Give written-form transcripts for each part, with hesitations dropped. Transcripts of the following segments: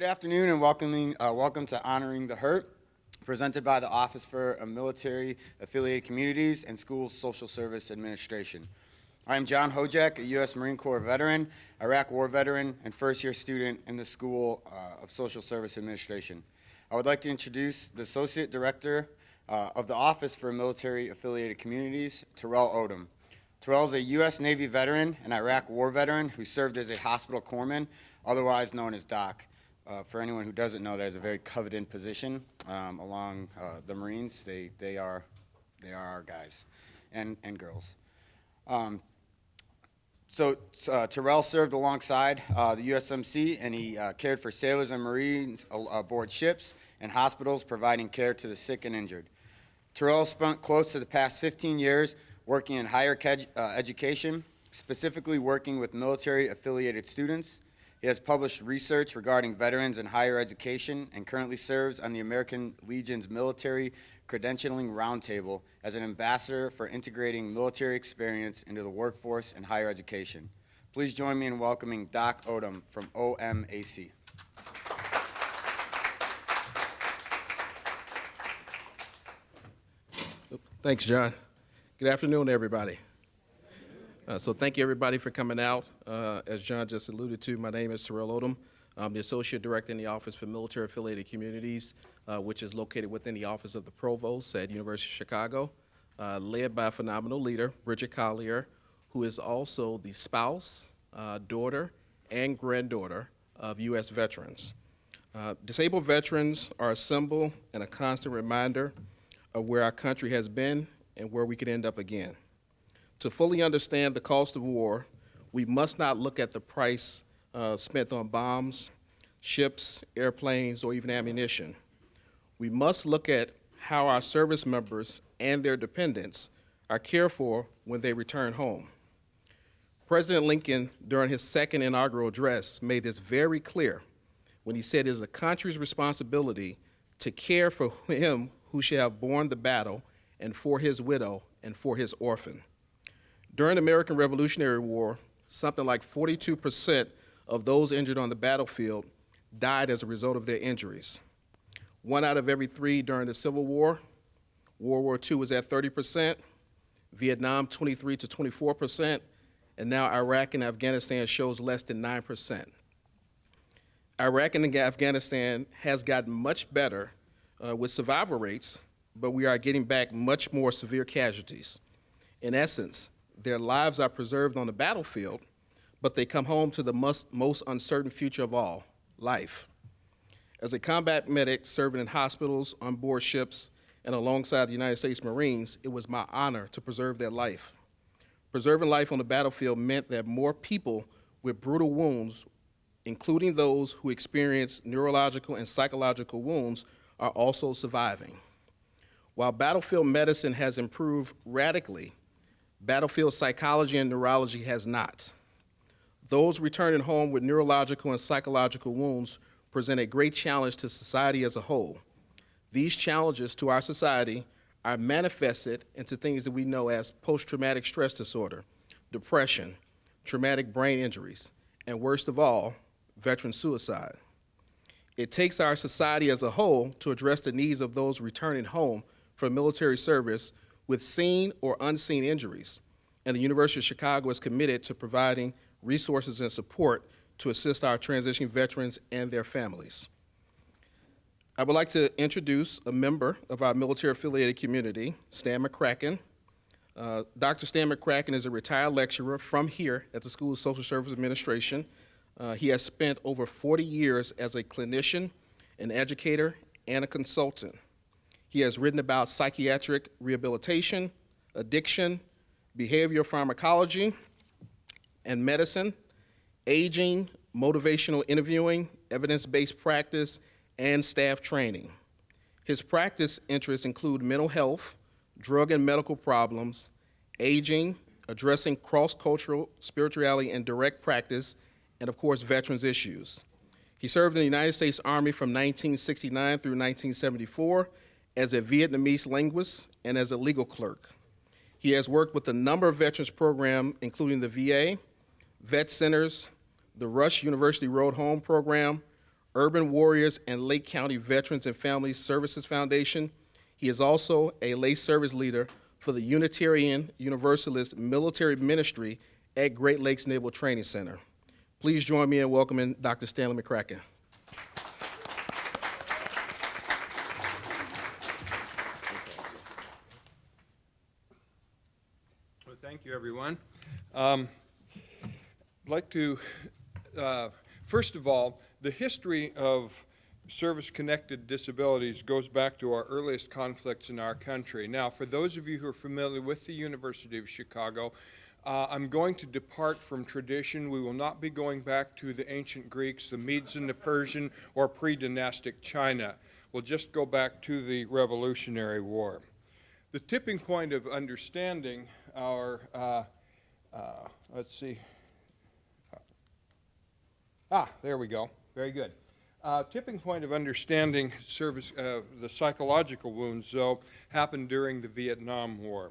afternoon and welcome to Honoring the Hurt, presented by the Office for Military Affiliated Communities and Schools Social Service Administration. I am John Hojak, a U.S. Marine Corps veteran, Iraq War veteran, and first-year student in the School of Social Service Administration. I would like to introduce the Associate Director of the Office for Military Affiliated Communities, Terrell Odom. Terrell is a U.S. Navy veteran and Iraq War veteran who served as a hospital corpsman, otherwise known as DOC. For anyone who doesn't know, that is a very coveted position along the Marines. They are our guys and girls. Terrell served alongside the USMC, and he cared for sailors and Marines aboard ships and hospitals, providing care to the sick and injured. Terrell spent close to the past 15 years working in higher education, specifically working with military-affiliated students. He has published research regarding veterans in higher education and currently serves on the American Legion's Military Credentialing Roundtable as an ambassador for integrating military experience into the workforce and higher education. Please join me in welcoming Doc Odom from OMAC. Thanks, John. Good afternoon, everybody. So thank you, everybody, for coming out. As John just alluded to, my name is Terrell Odom. I'm the Associate Director in the Office for Military Affiliated Communities, which is located within the Office of the Provost at University of Chicago, led by a phenomenal leader, Bridget Collier, who is also the spouse, daughter, and granddaughter of U.S. veterans. Disabled veterans are a symbol and a constant reminder of where our country has been and where we could end up again. To fully understand the cost of war, we must not look at the price spent on bombs, ships, airplanes, or even ammunition. We must look at how our service members and their dependents are cared for when they return home. President Lincoln, during his second inaugural address, made this very clear when he said it is the country's responsibility to care for him who shall have borne the battle, and for his widow, and for his orphan. During the American Revolutionary War, something like 42% of those injured on the battlefield died as a result of their injuries. 1 out of every 3 during the Civil War. World War II was at 30%, Vietnam 23 to 24%, and now Iraq and Afghanistan shows less than 9%. Iraq and Afghanistan has gotten much better with survival rates, but we are getting back much more severe casualties. In essence, their lives are preserved on the battlefield, but they come home to the most uncertain future of all, life. As a combat medic serving in hospitals, on board ships, and alongside the United States Marines, it was my honor to preserve their life. Preserving life on the battlefield meant that more people with brutal wounds, including those who experience neurological and psychological wounds, are also surviving. While battlefield medicine has improved radically, battlefield psychology and neurology has not. Those returning home with neurological and psychological wounds present a great challenge to society as a whole. These challenges to our society are manifested into things that we know as post-traumatic stress disorder, depression, traumatic brain injuries, and worst of all, veteran suicide. It takes our society as a whole to address the needs of those returning home from military service with seen or unseen injuries, and the University of Chicago is committed to providing resources and support to assist our transitioning veterans and their families. I would like to introduce a member of our military-affiliated community, Stan McCracken. Dr. Stan McCracken is a retired lecturer from here at the School of Social Service Administration. He has spent over 40 years as a clinician, an educator, and a consultant. He has written about psychiatric rehabilitation, addiction, behavioral pharmacology, and medicine, aging, motivational interviewing, evidence-based practice, and staff training. His practice interests include mental health, drug and medical problems, aging, addressing cross-cultural spirituality and direct practice, and of course, veterans issues. He served in the United States Army from 1969 through 1974 as a Vietnamese linguist and as a legal clerk. He has worked with a number of veterans programs, including the VA, Vet Centers, the Rush University Road Home Program, Urban Warriors and Lake County Veterans and Family Services Foundation. He is also a lay service leader for the Unitarian Universalist Military Ministry at Great Lakes Naval Training Center. Please join me in welcoming Dr. Stanley McCracken. Well, thank you, everyone. I'd like to, first of all, the history of service-connected disabilities goes back to our earliest conflicts in our country. Now, for those of you who are familiar with the University of Chicago, I'm going to depart from tradition. We will not be going back to the ancient Greeks, the Medes and the Persian, or pre-dynastic China. We'll just go back to the Revolutionary War. The tipping point of understanding our, let's see. There we go. Very good. Tipping point of understanding the psychological wounds, though, happened during the Vietnam War.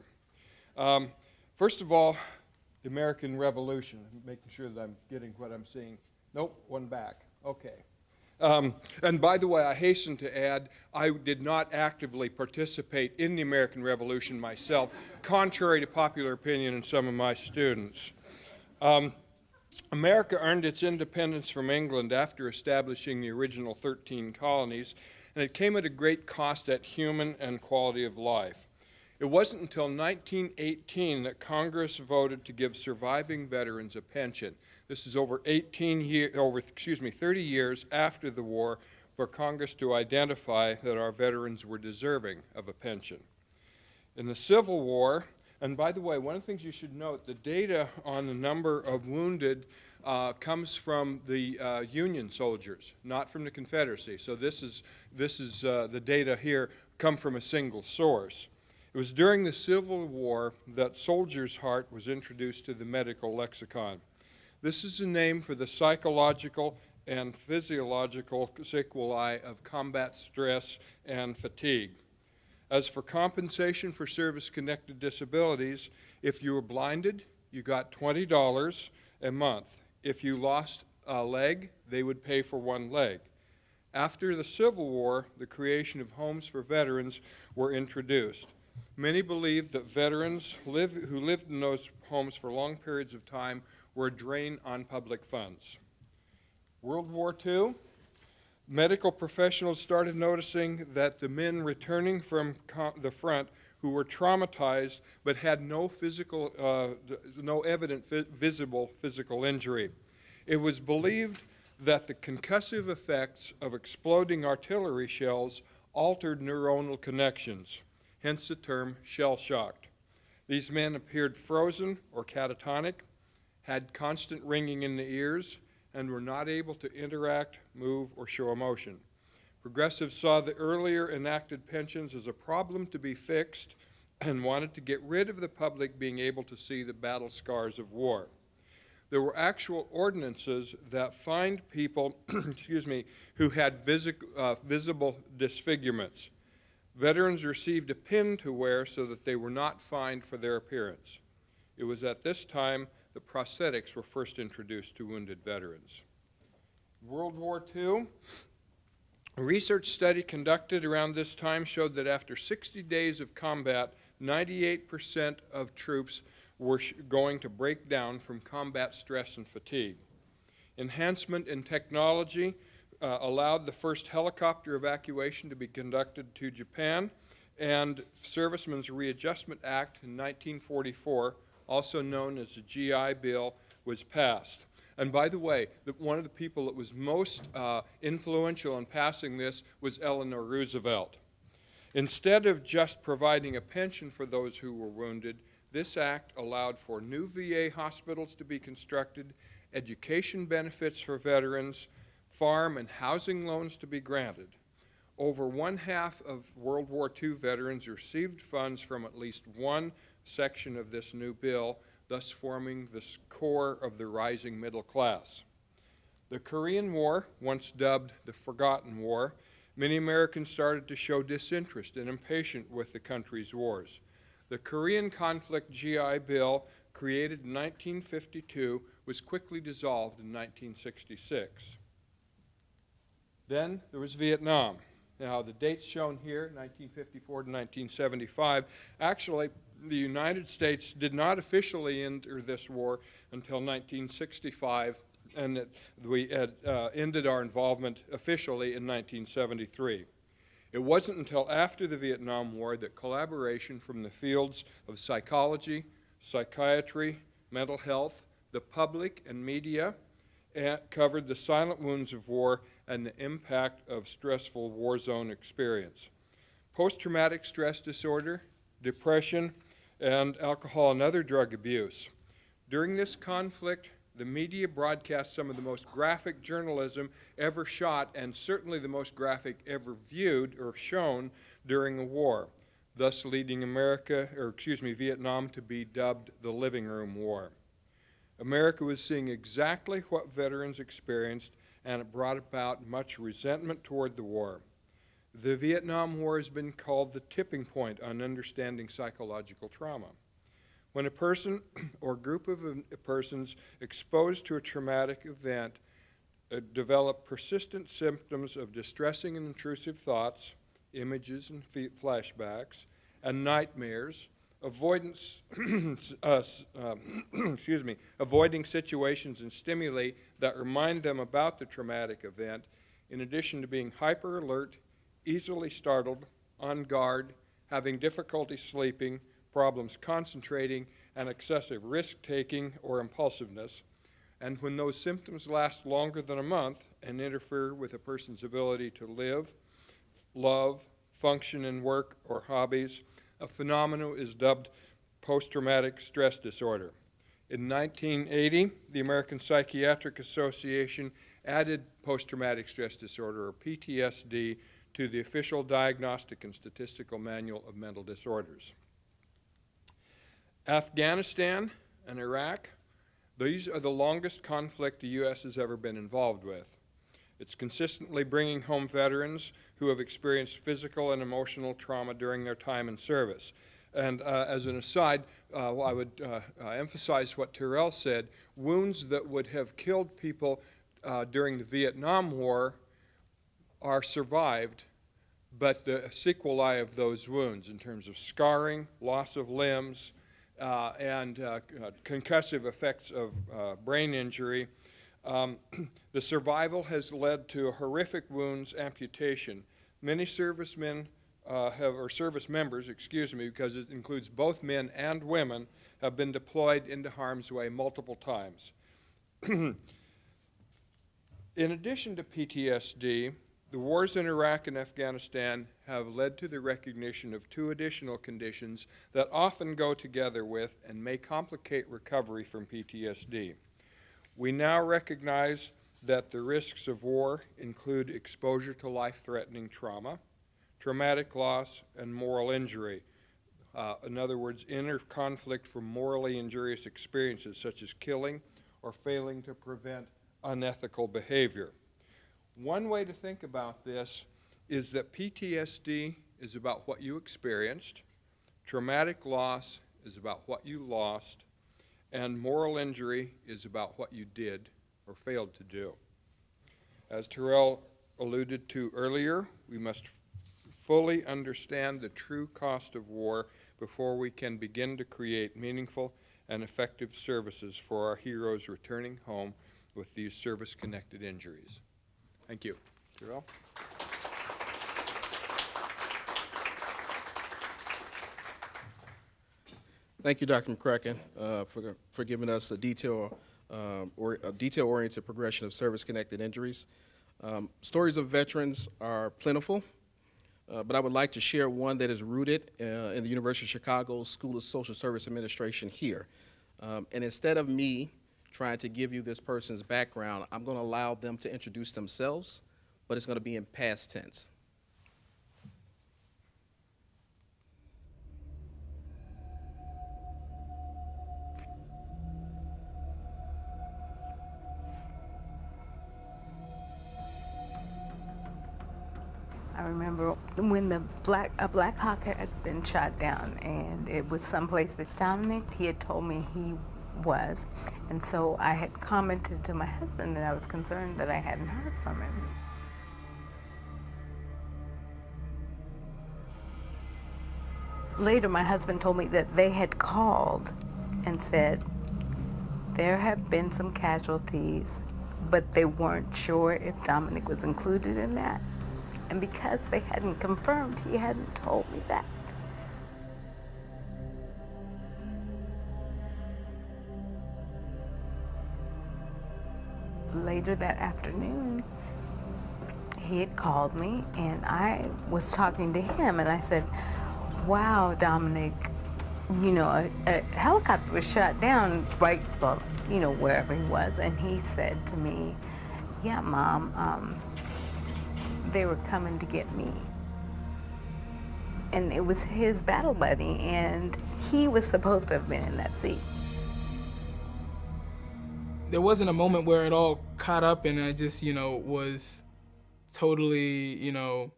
First of all, the American Revolution. Making sure that I'm getting what I'm seeing. Nope, one back. Okay. And by the way, I hasten to add, I did not actively participate in the American Revolution myself, contrary to popular opinion in some of my students. America earned its independence from England after establishing the original 13 colonies, and it came at a great cost at human and quality of life. It wasn't until 1918 that Congress voted to give surviving veterans a pension. This is over 30 years after the war for Congress to identify that our veterans were deserving of a pension. In the Civil War, and by the way, one of the things you should note, the data on the number of wounded comes from the Union soldiers, not from the Confederacy. So this is the data here come from a single source. It was during the Civil War that soldier's heart was introduced to the medical lexicon. This is a name for the psychological and physiological sequelae of combat stress and fatigue. As for compensation for service-connected disabilities, if you were blinded, you got $20 a month. If you lost a leg, they would pay for one leg. After the Civil War, the creation of homes for veterans were introduced. Many believed that veterans who lived in those homes for long periods of time were a drain on public funds. World War II, medical professionals started noticing that the men returning from the front who were traumatized but had no evident visible physical injury. It was believed that the concussive effects of exploding artillery shells altered neuronal connections, hence the term shell-shocked. These men appeared frozen or catatonic, had constant ringing in the ears, and were not able to interact, move, or show emotion. Progressives saw the earlier enacted pensions as a problem to be fixed and wanted to get rid of the public being able to see the battle scars of war. There were actual ordinances that fined people who had visible disfigurements. Veterans received a pin to wear so that they were not fined for their appearance. It was at this time that prosthetics were first introduced to wounded veterans. World War II, a research study conducted around this time showed that after 60 days of combat, 98% of troops were going to break down from combat stress and fatigue. Enhancement in technology allowed the first helicopter evacuation to be conducted to Japan, and Servicemen's Readjustment Act in 1944, also known as the GI Bill, was passed. And by the way, one of the people that was most influential in passing this was Eleanor Roosevelt. Instead of just providing a pension for those who were wounded, this act allowed for new VA hospitals to be constructed, education benefits for veterans, farm and housing loans to be granted. Over one-half of World War II veterans received funds from at least one section of this new bill, thus forming the core of the rising middle class. The Korean War, once dubbed the Forgotten War, many Americans started to show disinterest and impatience with the country's wars. The Korean conflict GI Bill, created in 1952, was quickly dissolved in 1966. Then there was Vietnam. Now, the dates shown here, 1954 to 1975, actually, the United States did not officially enter this war until 1965, and we had ended our involvement officially in 1973. It wasn't until after the Vietnam War that collaboration from the fields of psychology, psychiatry, mental health, the public, and media covered the silent wounds of war and the impact of stressful war zone experience. Post-traumatic stress disorder, depression, and alcohol and other drug abuse. During this conflict, the media broadcast some of the most graphic journalism ever shot, and certainly the most graphic ever viewed or shown during a war, thus leading Vietnam to be dubbed the living room war. America was seeing exactly what veterans experienced, and it brought about much resentment toward the war. The Vietnam War has been called the tipping point on understanding psychological trauma. When a person or group of persons exposed to a traumatic event develop persistent symptoms of distressing and intrusive thoughts, images and flashbacks, and nightmares, avoiding situations and stimuli that remind them about the traumatic event, in addition to being hyper alert, easily startled, on guard, having difficulty sleeping, problems concentrating, and excessive risk-taking or impulsiveness. And when those symptoms last longer than a month and interfere with a person's ability to live, love, function in work or hobbies, a phenomenon is dubbed post-traumatic stress disorder. In 1980, the American Psychiatric Association added post-traumatic stress disorder, or PTSD, to the official Diagnostic and Statistical Manual of Mental Disorders. Afghanistan and Iraq, these are the longest conflict the U.S. has ever been involved with. It's consistently bringing home veterans who have experienced physical and emotional trauma during their time in service. And as an aside, I would emphasize what Terrell said. Wounds that would have killed people during the Vietnam War are survived, but the sequelae of those wounds in terms of scarring, loss of limbs, and concussive effects of brain injury, the survival has led to horrific wounds, amputation. Many servicemen service members, because it includes both men and women, have been deployed into harm's way multiple times. In addition to PTSD, the wars in Iraq and Afghanistan have led to the recognition of two additional conditions that often go together with and may complicate recovery from PTSD. We now recognize that the risks of war include exposure to life-threatening trauma, traumatic loss, and moral injury. In other words, inner conflict from morally injurious experiences such as killing or failing to prevent unethical behavior. One way to think about this is that PTSD is about what you experienced, traumatic loss is about what you lost, and moral injury is about what you did or failed to do. As Terrell alluded to earlier, we must fully understand the true cost of war before we can begin to create meaningful and effective services for our heroes returning home with these service-connected injuries. Thank you. Terrell? Thank you, Dr. McCracken, for giving us a detail-oriented progression of service-connected injuries. Stories of veterans are plentiful, but I would like to share one that is rooted in the University of Chicago School of Social Service Administration here. And instead of me trying to give you this person's background, I'm going to allow them to introduce themselves, but it's going to be in past tense. I remember when a Black Hawk had been shot down, and it was someplace that Dominic, he had told me he was. And so I had commented to my husband that I was concerned that I hadn't heard from him. Later, my husband told me that they had called and said there have been some casualties, but they weren't sure if Dominic was included in that. And because they hadn't confirmed, he hadn't told me that. Later that afternoon, he had called me and I was talking to him and I said, wow, Dominic, you know, a helicopter was shot down right, well, you know, wherever he was. And he said to me, yeah, Mom, they were coming to get me. And it was his battle buddy and he was supposed to have been in that seat. There wasn't a moment where it all caught up and I just, you know, was totally, you know,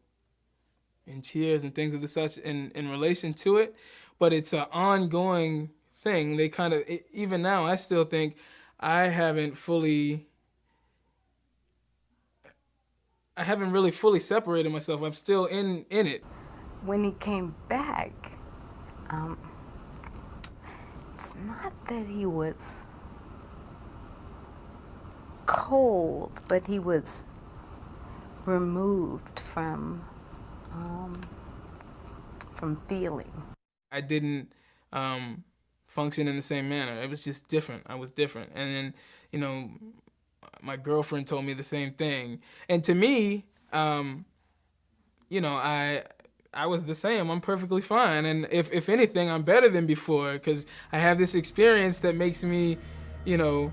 in tears and things of the such in relation to it. But it's an ongoing thing. They kind of, even now, I still think I haven't really fully separated myself. I'm still in it. When he came back, it's not that he was cold, but he was removed from feeling. I didn't function in the same manner. It was just different. I was different. And then, you know, my girlfriend told me the same thing. And to me, you know, I was the same. I'm perfectly fine. And if anything, I'm better than before because I have this experience that makes me, you know,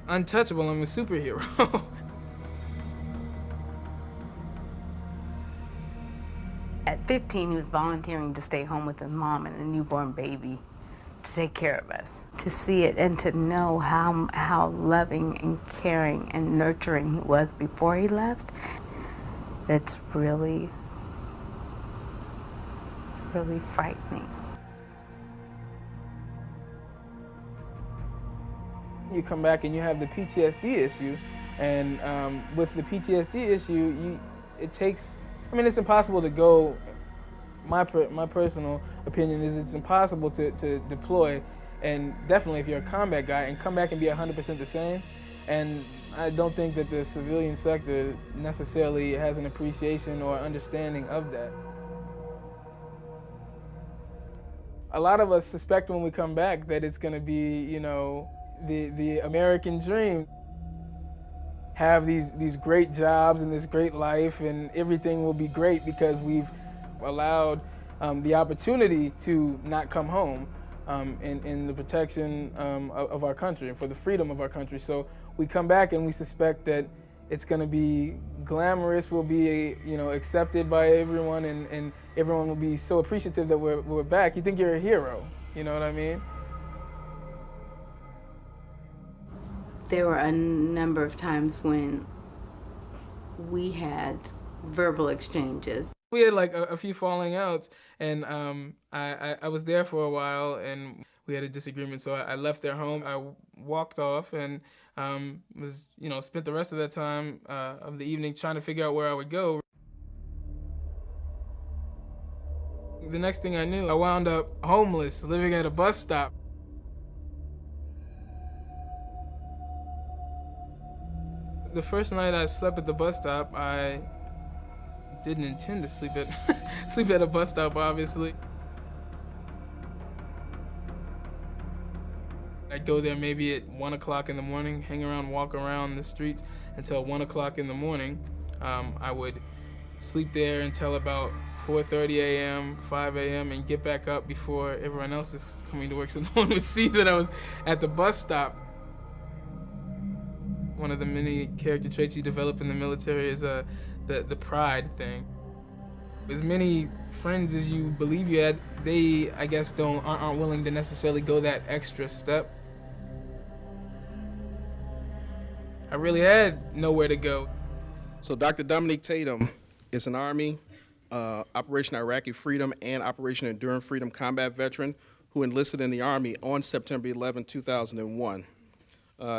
untouchable. I'm a superhero. At 15, he was volunteering to stay home with his mom and a newborn baby to take care of us. To see it and to know how loving and caring and nurturing he was before he left, it's really frightening. You come back and you have the PTSD issue, and with the PTSD issue, it takes, I mean, it's impossible to go, my personal opinion is it's impossible to deploy, and definitely if you're a combat guy, and come back and be 100% the same, and I don't think that the civilian sector necessarily has an appreciation or understanding of that. A lot of us suspect when we come back that it's going to be, you know, the American dream. Have these great jobs and this great life and everything will be great because we've allowed the opportunity to not come home in the protection of our country and for the freedom of our country. So we come back and we suspect that it's going to be glamorous, we'll be, you know, accepted by everyone and everyone will be so appreciative that we're back. You think you're a hero, you know what I mean? There were a number of times when we had verbal exchanges. We had like a few falling outs, and I was there for a while, and we had a disagreement, so I left their home. I walked off and was, you know, spent the rest of that time of the evening trying to figure out where I would go. The next thing I knew, I wound up homeless, living at a bus stop. The first night I slept at the bus stop, I didn't intend to sleep at a bus stop, obviously. I'd go there maybe at 1 o'clock in the morning, hang around, walk around the streets until 1 o'clock in the morning. I would sleep there until about 4:30 a.m., 5 a.m., and get back up before everyone else is coming to work so no one would see that I was at the bus stop. One of the many character traits you develop in the military is the pride thing. As many friends as you believe you had, they, I guess, aren't willing to necessarily go that extra step. I really had nowhere to go. So Dr. Dominic Tatum is an Army, Operation Iraqi Freedom and Operation Enduring Freedom combat veteran who enlisted in the Army on September 11, 2001.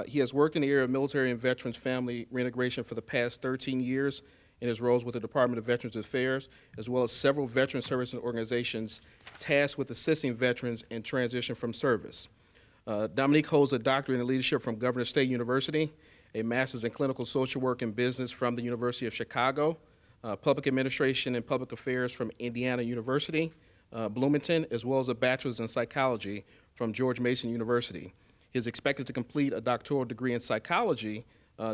He has worked in the area of military and veterans family reintegration for the past 13 years in his roles with the Department of Veterans Affairs, as well as several veteran service organizations tasked with assisting veterans in transition from service. Dominique holds a doctorate in leadership from Governor State University, a master's in clinical social work and business from the University of Chicago, public administration and public affairs from Indiana University, Bloomington, as well as a bachelor's in psychology from George Mason University. He is expected to complete a doctoral degree in psychology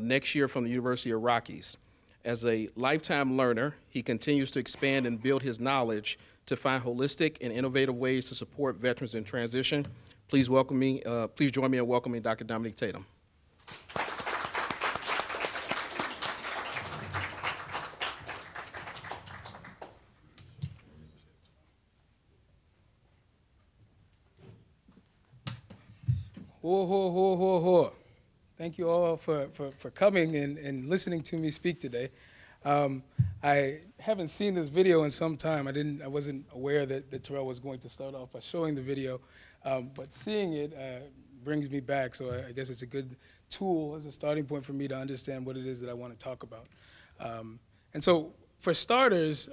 next year from the University of Rockies. As a lifetime learner, he continues to expand and build his knowledge to find holistic and innovative ways to support veterans in transition. Please join me in welcoming Dr. Dominique Tatum. Ho, ho, ho, ho, ho. Thank you all for coming and listening to me speak today. I haven't seen this video in some time. I wasn't aware that Terrell was going to start off by showing the video, but seeing it brings me back. So I guess it's a good tool as a starting point for me to understand what it is that I want to talk about. And so for starters,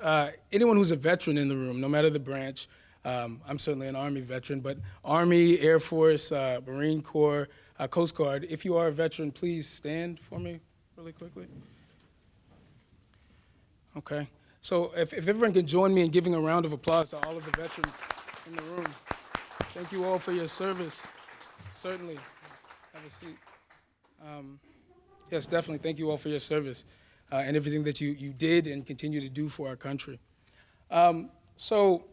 anyone who's a veteran in the room, no matter the branch, I'm certainly an Army veteran, but Army, Air Force, Marine Corps, Coast Guard, if you are a veteran, please stand for me really quickly. Okay. So if everyone can join me in giving a round of applause to all of the veterans in the room. Thank you all for your service. Certainly. Have a seat. Yes, definitely. Thank you all for your service and everything that you did and continue to do for our country. So,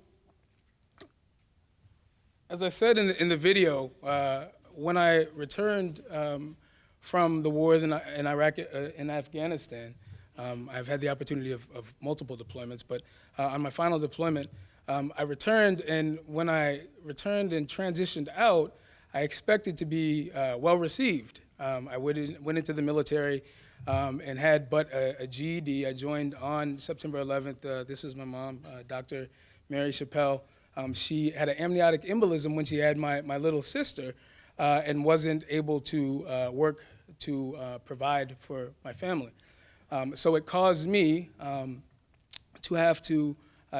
as I said in the video, when I returned from the wars in Iraq and Afghanistan, I've had the opportunity of multiple deployments, but on my final deployment, I returned, and when I returned and transitioned out, I expected to be well received. I went into the military and had but a GED. I joined on September 11th. This is my mom, Dr. Mary Chappelle. She had an amniotic embolism when she had my little sister and wasn't able to work to provide for my family. So it caused me to have to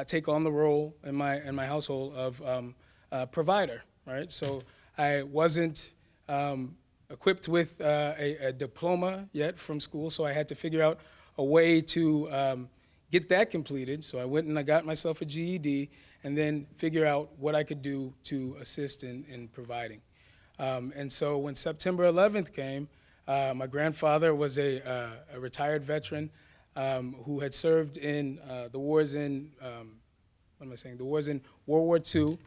take on the role in my household of provider, right? So I wasn't equipped with a diploma yet from school, so I had to figure out a way to get that completed. So I went and I got myself a GED and then figure out what I could do to assist in providing. And so when September 11th came, my grandfather was a retired veteran who had served in the wars in, the wars in World War II,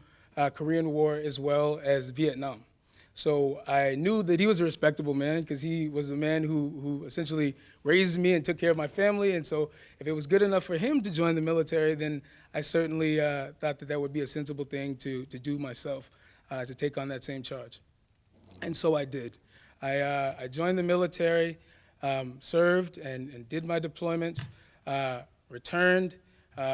Korean War, as well as Vietnam. So I knew that he was a respectable man because he was a man who essentially raised me and took care of my family. And so if it was good enough for him to join the military, then I certainly thought that would be a sensible thing to do myself, to take on that same charge. And so I did. I joined the military, served and did my deployments, returned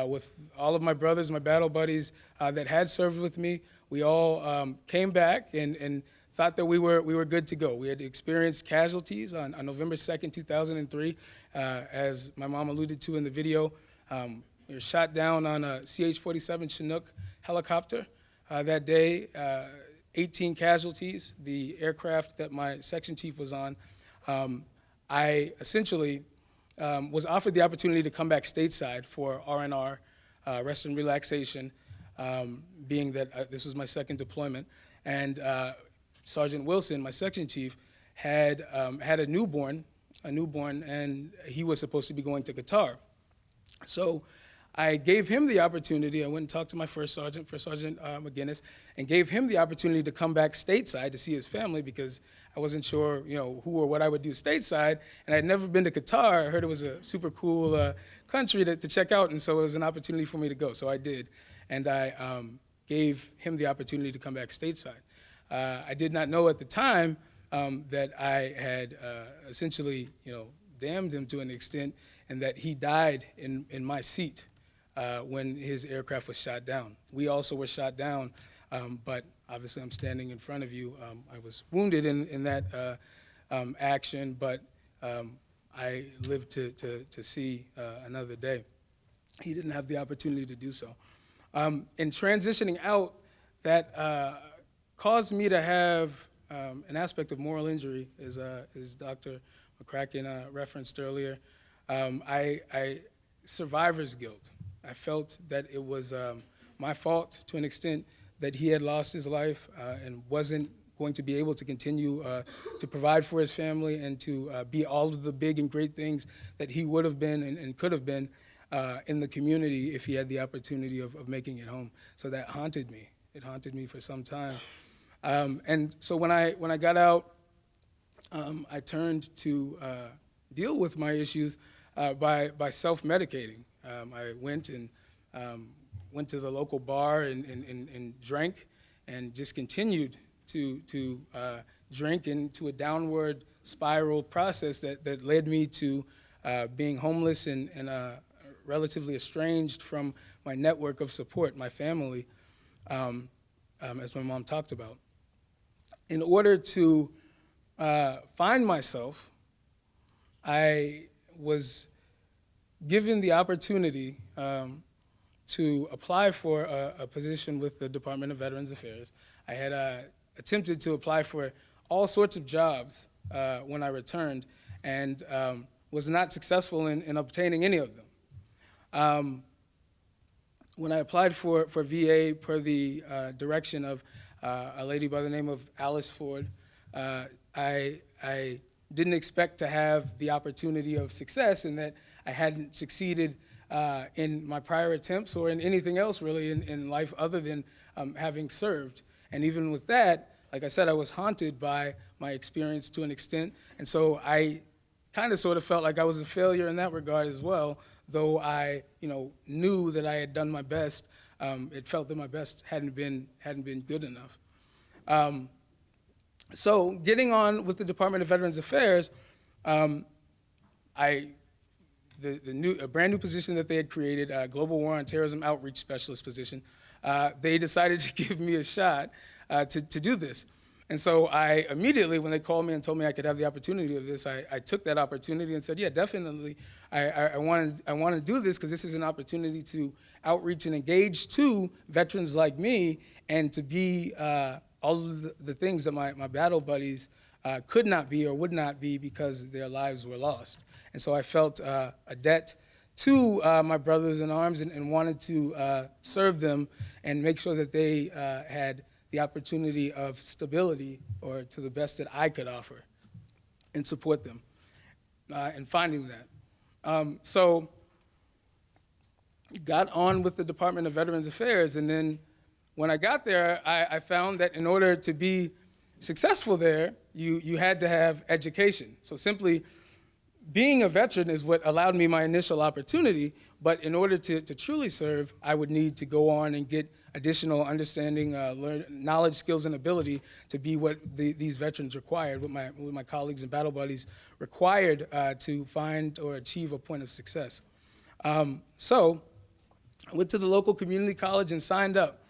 with all of my brothers, my battle buddies that had served with me. We all came back and thought that we were good to go. We had experienced casualties on November 2nd, 2003, as my mom alluded to in the video. We were shot down on a CH-47 Chinook helicopter that day. 18 casualties, the aircraft that my section chief was on. I essentially was offered the opportunity to come back stateside for R&R, rest and relaxation, being that this was my second deployment. And Sergeant Wilson, my section chief, had a newborn, and he was supposed to be going to Qatar. So I gave him the opportunity. I went and talked to my first sergeant, McGinnis, and gave him the opportunity to come back stateside to see his family because I wasn't sure, who or what I would do stateside. And I had never been to Qatar. I heard it was a super cool country to check out, and so it was an opportunity for me to go. So I did, and I gave him the opportunity to come back stateside. I did not know at the time that I had essentially, damned him to an extent, and that he died in my seat when his aircraft was shot down. We also were shot down, but obviously I'm standing in front of you. I was wounded in that action, but I lived to see another day. He didn't have the opportunity to do so. In transitioning out, that caused me to have an aspect of moral injury, as Dr. McCracken referenced earlier. I survivor's guilt. I felt that it was my fault to an extent that he had lost his life and wasn't going to be able to continue to provide for his family and to be all of the big and great things that he would have been and could have been in the community if he had the opportunity of making it home. So that haunted me. It haunted me for some time. And so when I got out, I turned to deal with my issues by self-medicating. I went to the local bar and drank, and just continued to drink into a downward spiral process that led me to being homeless and relatively estranged from my network of support, my family, as my mom talked about. In order to find myself, I was given the opportunity to apply for a position with the Department of Veterans Affairs. I had attempted to apply for all sorts of jobs when I returned, and was not successful in obtaining any of them. When I applied for VA per the direction of a lady by the name of Alice Ford, I didn't expect to have the opportunity of success, in that I hadn't succeeded in my prior attempts or in anything else really in life other than having served. And even with that, like I said, I was haunted by my experience to an extent, and so I kind of sort of felt like I was a failure in that regard as well, though I knew that I had done my best. It felt that my best hadn't been good enough. So getting on with the Department of Veterans Affairs, a brand new position that they had created, Global War on Terrorism Outreach Specialist position, they decided to give me a shot to do this. And so I immediately, when they called me and told me I could have the opportunity of this, I took that opportunity and said, yeah, definitely, I want to do this, because this is an opportunity to outreach and engage to veterans like me, and to be all of the things that my battle buddies could not be or would not be because their lives were lost. And so I felt a debt to my brothers in arms, and wanted to serve them and make sure that they had the opportunity of stability, or to the best that I could offer, and support them in finding that. So got on with the Department of Veterans Affairs, and then when I got there, I found that in order to be successful there, you had to have education. So simply being a veteran is what allowed me my initial opportunity, but in order to truly serve, I would need to go on and get additional understanding, knowledge, skills, and ability to be what these veterans required, what my colleagues and battle buddies required to find or achieve a point of success. So I went to the local community college and signed up.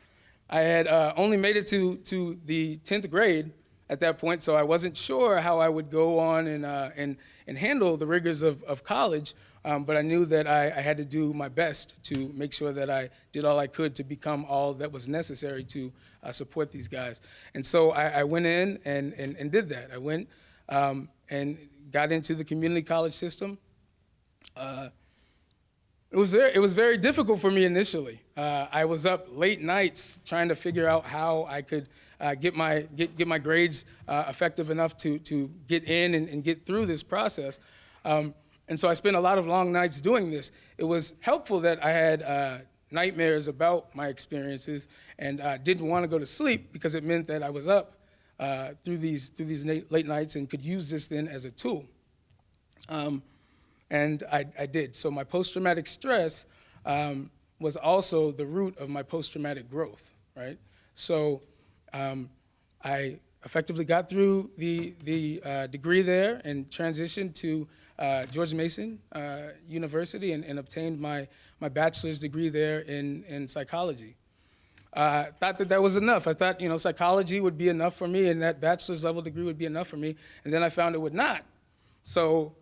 I had only made it to the 10th grade at that point, so I wasn't sure how I would go on and handle the rigors of college, but I knew that I had to do my best to make sure that I did all I could to become all that was necessary to support these guys. And so I went in and did that. I went and got into the community college system. It was very difficult for me initially. I was up late nights trying to figure out how I could get my grades effective enough to get in and get through this process. And so I spent a lot of long nights doing this. It was helpful that I had nightmares about my experiences and didn't want to go to sleep, because it meant that I was up through these late nights and could use this then as a tool. And I did. So my post-traumatic stress was also the root of my post-traumatic growth, right? So I effectively got through the degree there and transitioned to George Mason University and obtained my bachelor's degree there in psychology. I thought that was enough. I thought, psychology would be enough for me, and that bachelor's level degree would be enough for me, and then I found it would not. So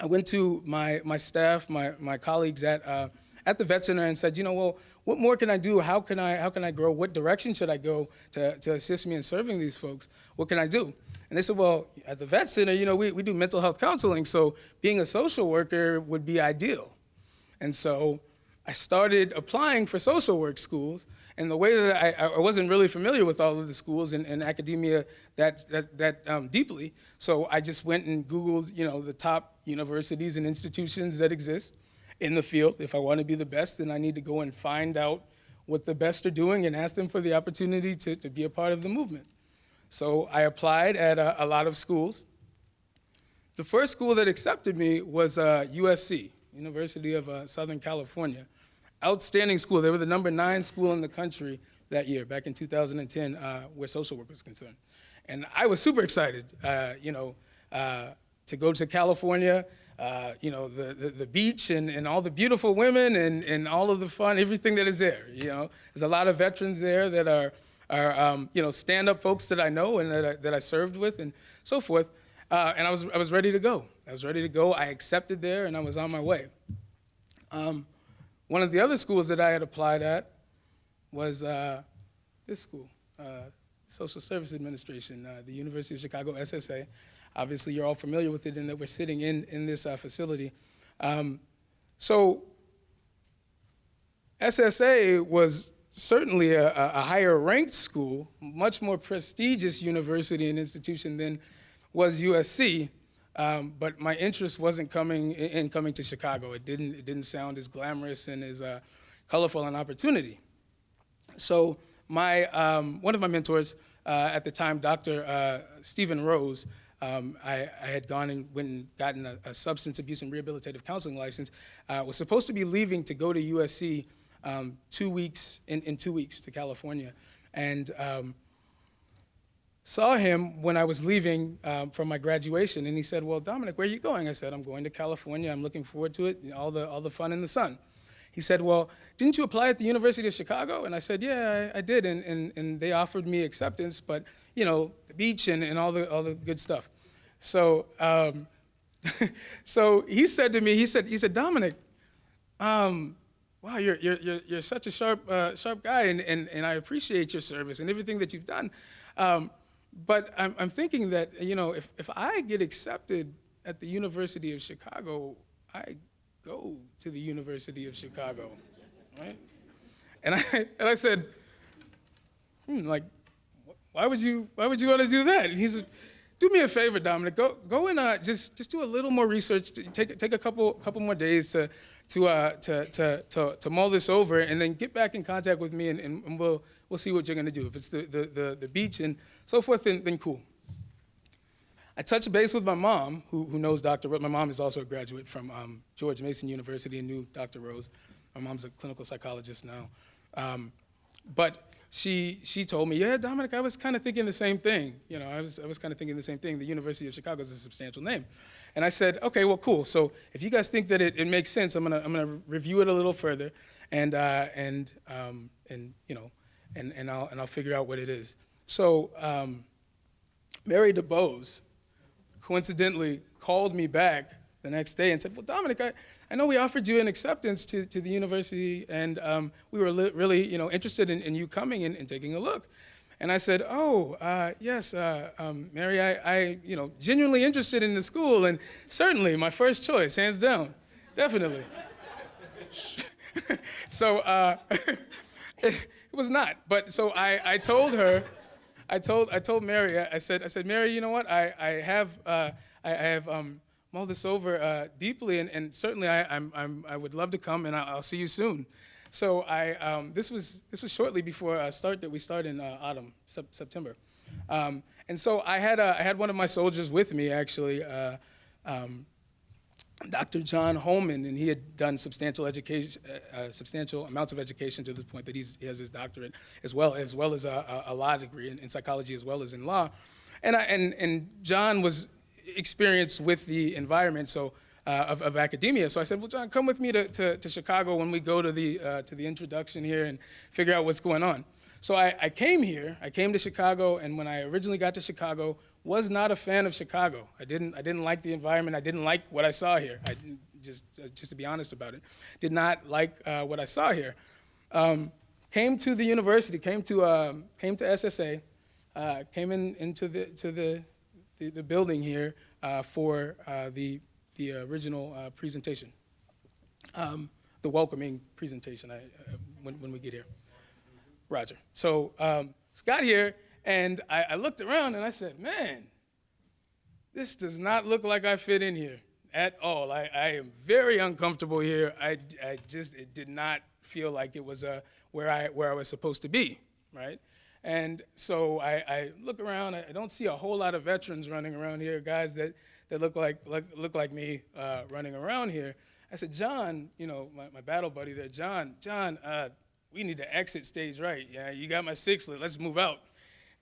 I went to my staff, my colleagues at the Vet Center and said, well, what more can I do? How can I grow? What direction should I go to assist me in serving these folks? What can I do? And they said, well, at the Vet Center, we do mental health counseling, so being a social worker would be ideal. And so I started applying for social work schools, and the way that I wasn't really familiar with all of the schools in academia that deeply, so I just went and Googled, the top universities and institutions that exist in the field. If I want to be the best, then I need to go and find out what the best are doing and ask them for the opportunity to be a part of the movement. So I applied at a lot of schools. The first school that accepted me was USC, University of Southern California. Outstanding school. They were the #9 school in the country that year, back in 2010, where social work was concerned. And I was super excited, to go to California, the beach and all the beautiful women and all of the fun, everything that is there. There's a lot of veterans there that are stand-up folks that I know and that I served with and so forth. And I was ready to go. I accepted there, and I was on my way. One of the other schools that I had applied at was this school, Social Service Administration, the University of Chicago, SSA. Obviously, you're all familiar with it in that we're sitting in this facility. So SSA was certainly a higher ranked school, much more prestigious university and institution than was USC. But my interest wasn't coming to Chicago. It didn't sound as glamorous and as colorful an opportunity. So one of my mentors at the time, Dr. Stephen Rose, I had gone and went and gotten a substance abuse and rehabilitative counseling license. Was supposed to be leaving to go to USC 2 weeks in 2 weeks to California, and saw him when I was leaving from my graduation, and he said, "Well, Dominic, where are you going?" I said, "I'm going to California. I'm looking forward to it. All the fun in the sun." He said, "Well, didn't you apply at the University of Chicago?" And I said, "Yeah, I did, and they offered me acceptance, but the beach and all the good stuff." So so he said to me, he said, "Dominic, wow, you're such a sharp guy, and I appreciate your service and everything that you've done. But I'm thinking that if I get accepted at the University of Chicago, I go to the University of Chicago, right?" And I said, why would you want to do that? And he said, "Do me a favor, Dominic. Go and just do a little more research. Take a couple more days to mull this over, and then get back in contact with me, and we'll see what you're going to do. If it's the beach and so forth, then cool." I touched base with my mom, who knows Dr. Rose. My mom is also a graduate from George Mason University and knew Dr. Rose. My mom's a clinical psychologist now. But she told me, "Yeah, Dominic, I was kind of thinking the same thing. I was kind of thinking the same thing. The University of Chicago is a substantial name." And I said, "Okay, well, cool. So if you guys think that it makes sense, I'm gonna review it a little further, and I'll figure out what it is." So Mary DeBose coincidentally called me back the next day and said, "Well, Dominic, I know we offered you an acceptance to the university, and we were really interested in you coming and taking a look." And I said, "Oh, yes, Mary, I genuinely interested in the school, and certainly my first choice, hands down, definitely." So it was not. But so I told her, I told Mary, I said, "Mary, you know what? I have mulled this over deeply, and certainly I would love to come, and I'll see you soon." So this was shortly before we start in autumn, September, and so I had one of my soldiers with me, actually, Dr. John Holman, and he had done substantial amounts of education to the point that he has his doctorate, as well as a law degree in psychology as well as in law, and John was experienced with the environment of academia. So I said, "Well, John, come with me to Chicago when we go to the introduction here and figure out what's going on." So I came here. I came to Chicago, and when I originally got to Chicago, was not a fan of Chicago. I didn't like the environment. I didn't like what I saw here. Just to be honest about it, did not like what I saw here. Came to the university, came to SSA, came into the building here for the original presentation, the welcoming presentation when we get here. Roger. So got here, and I looked around and I said, man, this does not look like I fit in here at all. I am very uncomfortable here. It did not feel like it was where I was supposed to be, right? And so I look around. I don't see a whole lot of veterans running around here, guys that look like me running around here. I said, John, my battle buddy there, John, we need to exit stage right. Yeah, you got my sixlet. Let's move out.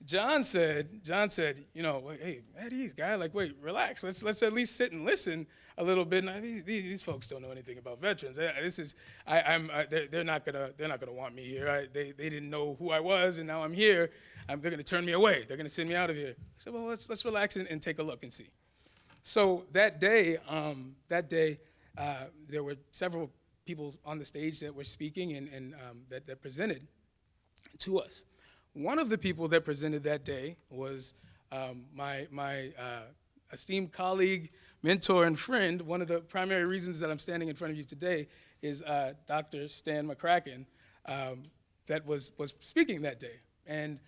John said, hey, at ease, guy. Like, wait, relax. Let's at least sit and listen a little bit. Now, these folks don't know anything about veterans. They're not gonna want me here. They didn't know who I was, and now I'm here. They're gonna turn me away. They're gonna send me out of here. I said, well, let's relax and take a look and see. So that day, there were several people on the stage that were speaking and that presented to us. One of the people that presented that day was my esteemed colleague, mentor, and friend. One of the primary reasons that I'm standing in front of you today is Dr. Stan McCracken that was speaking that day. And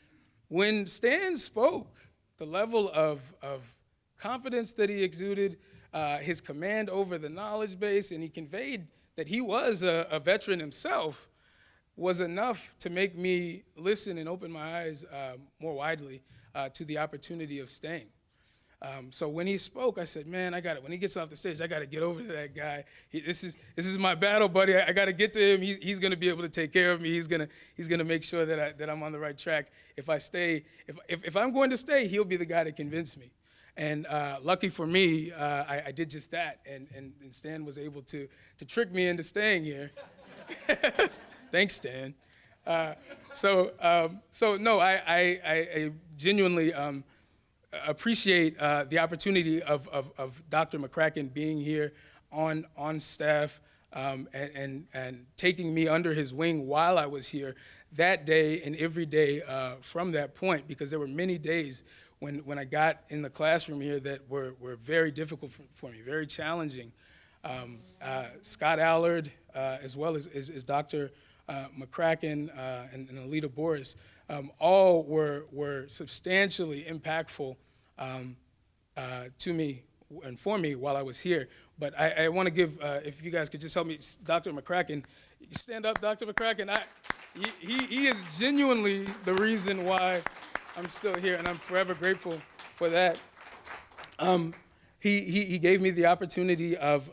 when Stan spoke, the level of confidence that he exuded, his command over the knowledge base, and he conveyed that he was a veteran himself, was enough to make me listen and open my eyes more widely to the opportunity of staying. So when he spoke, I said, man, I got it. When he gets off the stage, I got to get over to that guy. This is my battle buddy. I got to get to him. He's going to be able to take care of me. He's going to make sure that I'm on the right track. If I stay, if I'm going to stay, he'll be the guy to convince me. And lucky for me, I did just that. And Stan was able to trick me into staying here. Thanks, Stan. So no, I genuinely appreciate the opportunity of Dr. McCracken being here on staff and taking me under his wing while I was here that day and every day from that point, because there were many days when I got in the classroom here that were very difficult for me, very challenging. Scott Allard, as well as Dr. McCracken and Alita Boris, all were substantially impactful to me and for me while I was here. But I want to give, if you guys could just help me, Dr. McCracken, stand up, Dr. McCracken. He is genuinely the reason why I'm still here, and I'm forever grateful for that. He gave me the opportunity of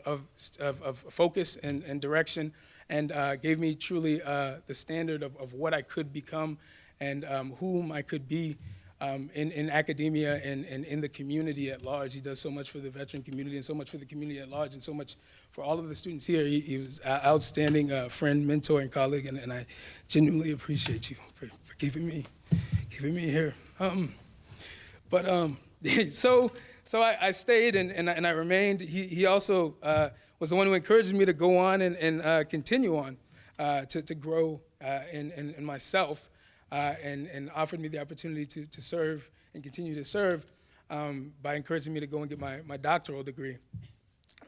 focus and direction, and gave me truly the standard of what I could become and whom I could be in academia and in the community at large. He does so much for the veteran community and so much for the community at large and so much for all of the students here. He was an outstanding friend, mentor, and colleague, and I genuinely appreciate you for keeping me here. So I stayed and I remained. He also was the one who encouraged me to go on and continue on to grow in myself and offered me the opportunity to serve and continue to serve by encouraging me to go and get my doctoral degree.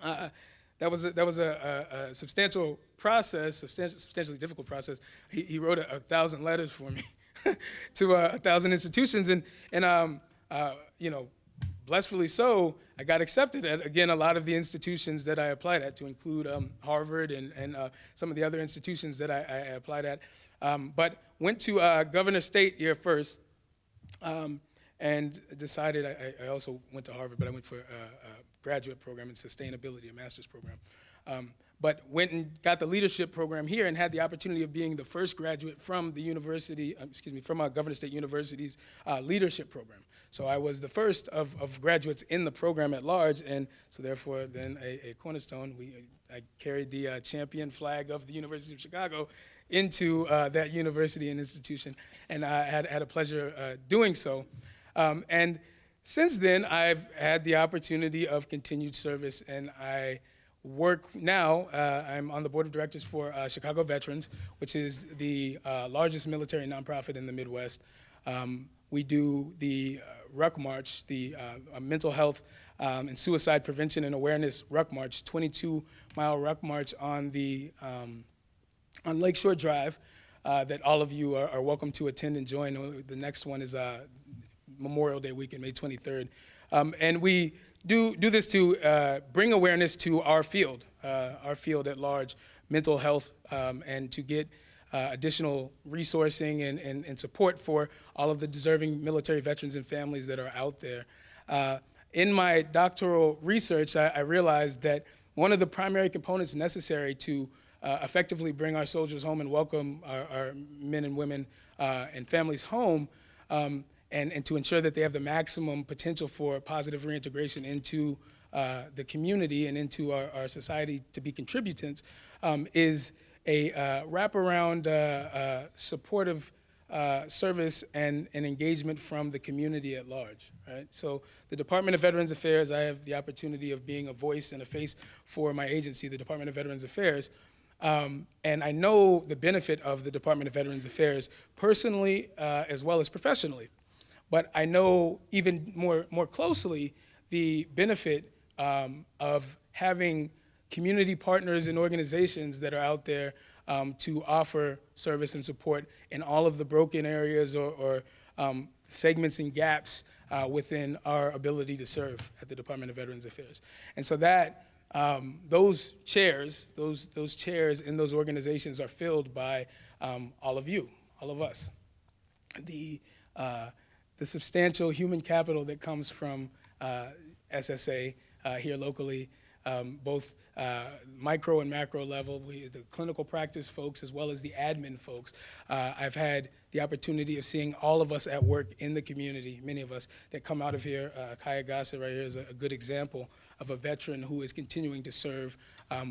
That was a substantial process, a substantially difficult process. He wrote 1,000 letters for me to 1,000 institutions, and blessedly so, I got accepted at, again, a lot of the institutions that I applied at, to include Harvard and some of the other institutions that I applied at. But went to Governor State here first, and decided, I also went to Harvard, but I went for a graduate program in sustainability, a master's program. But went and got the leadership program here and had the opportunity of being the first graduate from the university, from Governor State University's leadership program. So I was the first of graduates in the program at large, and so therefore then a cornerstone. I carried the champion flag of the University of Chicago into that university and institution, and I had a pleasure doing so. And Since then, I've had the opportunity of continued service, and I work now. I'm on the board of directors for Chicago Veterans, which is the largest military nonprofit in the Midwest. We do the Ruck March, the mental health and suicide prevention and awareness Ruck March, 22-mile Ruck March on the on Lakeshore Drive that all of you are welcome to attend and join. The next one is Memorial Day weekend, May 23rd. And we do this to bring awareness to our field at large, mental health, and to get additional resourcing and support for all of the deserving military veterans and families that are out there. In my doctoral research, I realized that one of the primary components necessary to effectively bring our soldiers home and welcome our men and women and families home, and to ensure that they have the maximum potential for positive reintegration into the community and into our society to be contributants, is a wraparound supportive service and engagement from the community at large, right? So the Department of Veterans Affairs, I have the opportunity of being a voice and a face for my agency, the Department of Veterans Affairs. And I know the benefit of the Department of Veterans Affairs personally as well as professionally. But I know even more closely the benefit of having community partners and organizations that are out there to offer service and support in all of the broken areas or segments and gaps within our ability to serve at the Department of Veterans Affairs. And so that those chairs in those organizations are filled by all of you, all of us. The substantial human capital that comes from SSA here locally, both micro and macro level, the clinical practice folks as well as the admin folks. I've had the opportunity of seeing all of us at work in the community, many of us that come out of here. Kaya Gasa right here is a good example of a veteran who is continuing to serve,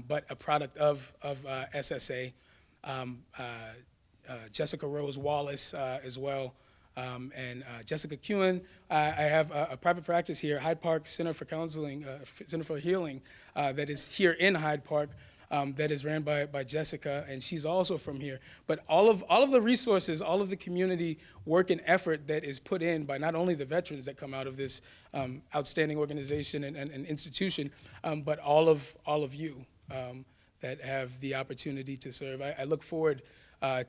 but a product of SSA. Jessica Rose Wallace as well. And Jessica Kuhn. I have a private practice here, Hyde Park Center for Counseling, Center for Healing, that is here in Hyde Park, that is ran by Jessica, and she's also from here. But all of the resources, all of the community work and effort that is put in by not only the veterans that come out of this outstanding organization and institution, but all of you that have the opportunity to serve. I look forward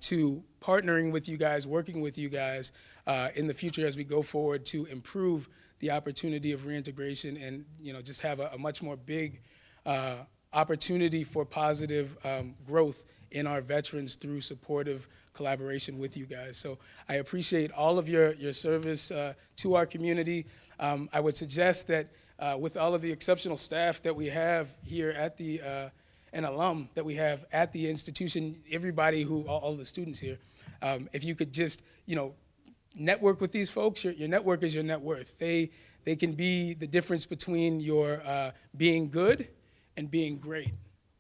to partnering with you guys, working with you guys in the future as we go forward to improve the opportunity of reintegration and just have a much more big opportunity for positive growth in our veterans through supportive collaboration with you guys. So I appreciate all of your service to our community. I would suggest that with all of the exceptional staff that we have here at the an alum that we have at the institution, everybody all the students here, if you could just, network with these folks, your network is your net worth. They can be the difference between your being good and being great,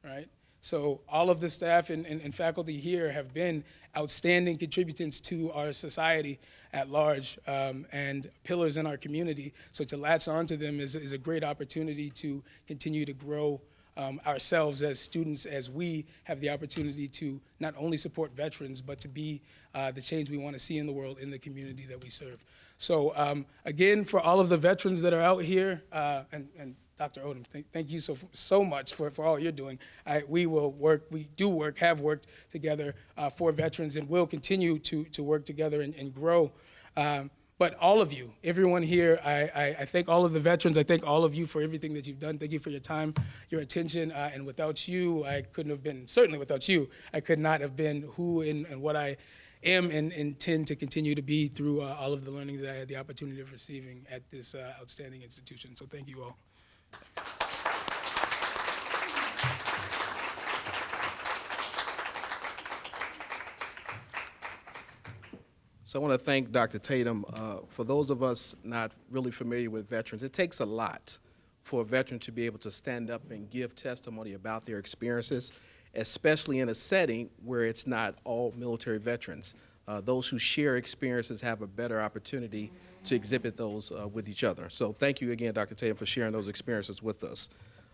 right? So all of the staff and faculty here have been outstanding contributors to our society at large and pillars in our community. So to latch onto them is a great opportunity to continue to grow ourselves as students, as we have the opportunity to not only support veterans, but to be the change we want to see in the world, in the community that we serve. So again, for all of the veterans that are out here, and Dr. Odom, thank you so much for all you're doing. We have worked together for veterans and will continue to work together and grow. But all of you, everyone here, I thank all of the veterans. I thank all of you for everything that you've done. Thank you for your time, your attention. And without you, I couldn't have been, certainly without you, I could not have been who and what I am and intend to continue to be through all of the learning that I had the opportunity of receiving at this outstanding institution. So thank you all. So I want to thank Dr. Tatum. For those of us not really familiar with veterans, it takes a lot for a veteran to be able to stand up and give testimony about their experiences, especially in a setting where it's not all military veterans. Those who share experiences have a better opportunity to exhibit those with each other. So thank you again, Dr. Tatum, for sharing those experiences with us.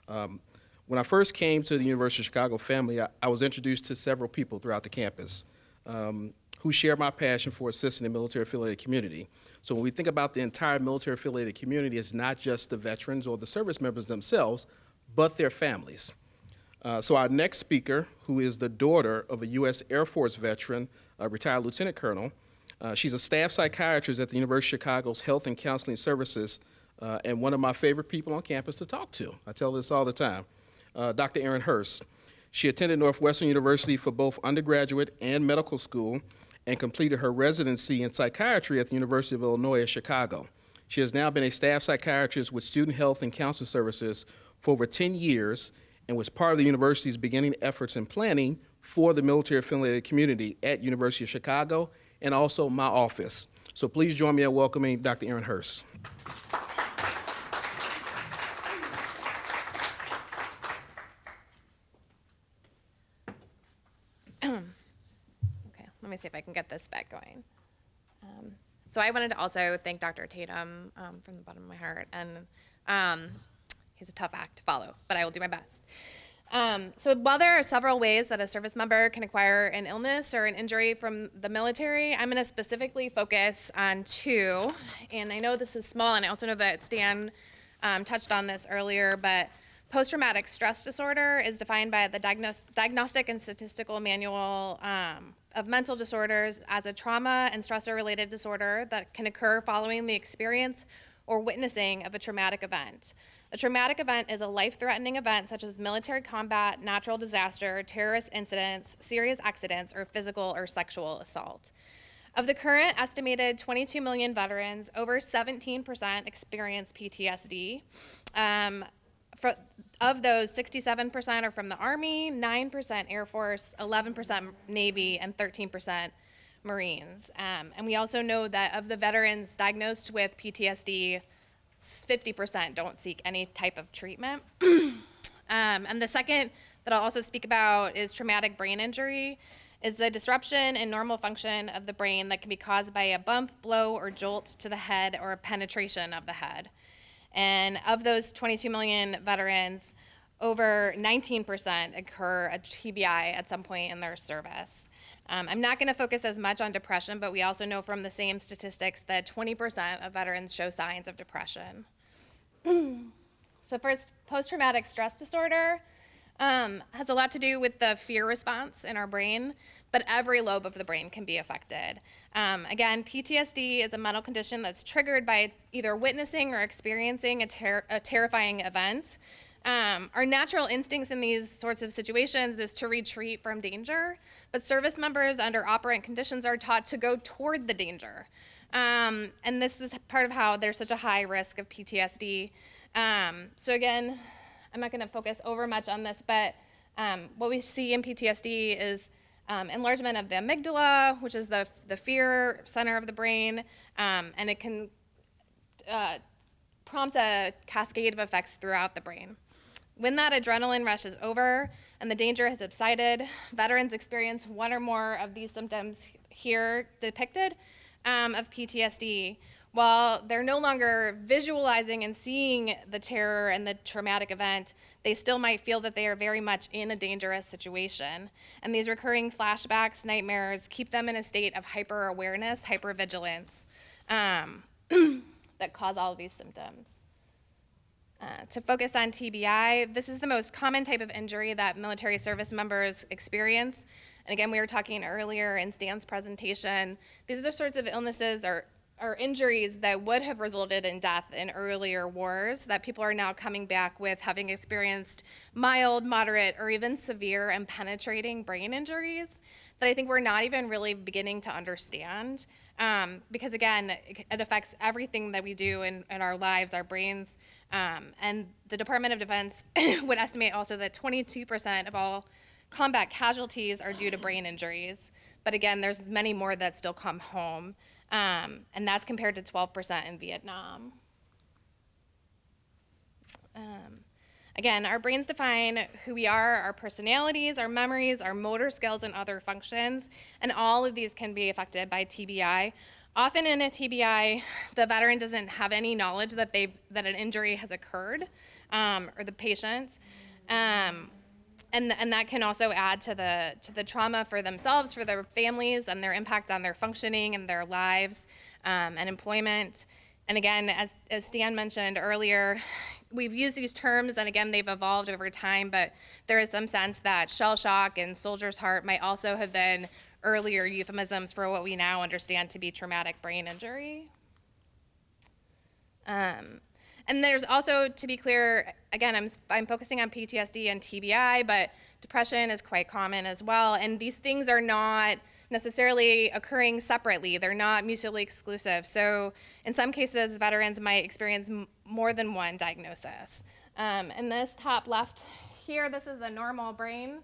When I first came to the University of Chicago family, I was introduced to several people throughout the campus who share my passion for assisting the military-affiliated community. So when we think about the entire military-affiliated community, it's not just the veterans or the service members themselves, but their families. So our next speaker, who is the daughter of a U.S. Air Force veteran, a retired lieutenant colonel, she's a staff psychiatrist at the University of Chicago's Health and Counseling Services, and one of my favorite people on campus to talk to. I tell this all the time. Dr. Erin Hurst. She attended Northwestern University for both undergraduate and medical school and completed her residency in psychiatry at the University of Illinois at Chicago. She has now been a staff psychiatrist with Student Health and Counseling Services for over 10 years and was part of the university's beginning efforts and planning for the military-affiliated community at University of Chicago and also my office. So please join me in welcoming Dr. Erin Hurst. Okay, let me see if I can get this back going. So I wanted to also thank Dr. Tatum from the bottom of my heart, and he's a tough act to follow, but I will do my best. So while there are several ways that a service member can acquire an illness or an injury from the military, I'm going to specifically focus on two. And I know this is small, and I also know that Stan touched on this earlier, but post-traumatic stress disorder is defined by the Diagnostic and Statistical Manual of Mental Disorders as a trauma and stressor-related disorder that can occur following the experience or witnessing of a traumatic event. A traumatic event is a life-threatening event such as military combat, natural disaster, terrorist incidents, serious accidents, or physical or sexual assault. Of the current estimated 22 million veterans, over 17% experience PTSD. Of those, 67% are from the Army, 9% Air Force, 11% Navy, and 13% Marines. And we also know that of the veterans diagnosed with PTSD, 50% don't seek any type of treatment. And the second that I'll also speak about is traumatic brain injury, is the disruption in normal function of the brain that can be caused by a bump, blow, or jolt to the head or a penetration of the head. And of those 22 million veterans, over 19% incur a TBI at some point in their service. I'm not going to focus as much on depression, but we also know from the same statistics that 20% of veterans show signs of depression. So first, post-traumatic stress disorder has a lot to do with the fear response in our brain, but every lobe of the brain can be affected. Again, PTSD is a mental condition that's triggered by either witnessing or experiencing a terrifying event. Our natural instincts in these sorts of situations is to retreat from danger, but service members under operant conditions are taught to go toward the danger. And this is part of how there's such a high risk of PTSD. So again, I'm not going to focus over much on this, but what we see in PTSD is enlargement of the amygdala, which is the fear center of the brain, and it can prompt a cascade of effects throughout the brain. When that adrenaline rush is over and the danger has subsided, veterans experience one or more of these symptoms here depicted of PTSD. While they're no longer visualizing and seeing the terror and the traumatic event, they still might feel that they are very much in a dangerous situation. And these recurring flashbacks, nightmares, keep them in a state of hyper-awareness, hyper-vigilance that cause all of these symptoms. To focus on TBI, this is the most common type of injury that military service members experience. And again, we were talking earlier in Stan's presentation, these are the sorts of illnesses or injuries that would have resulted in death in earlier wars that people are now coming back with having experienced mild, moderate, or even severe and penetrating brain injuries that I think we're not even really beginning to understand. Because again, it affects everything that we do in our lives, our brains. And the Department of Defense would estimate also that 22% of all combat casualties are due to brain injuries. But again, there's many more that still come home. And that's compared to 12% in Vietnam. Again, our brains define who we are, our personalities, our memories, our motor skills, and other functions, and all of these can be affected by TBI. Often in a TBI, the veteran doesn't have any knowledge that an injury has occurred, or the patient, and that can also add to the trauma for themselves, for their families, and their impact on their functioning and their lives and employment. And again, as Stan mentioned earlier, we've used these terms, and again, they've evolved over time, but there is some sense that shell shock and soldier's heart might also have been earlier euphemisms for what we now understand to be traumatic brain injury. And there's also, to be clear, again, I'm focusing on PTSD and TBI, but depression is quite common as well, and these things are not necessarily occurring separately. They're not mutually exclusive. So in some cases, veterans might experience more than one diagnosis. And this top left here, this is a normal brain.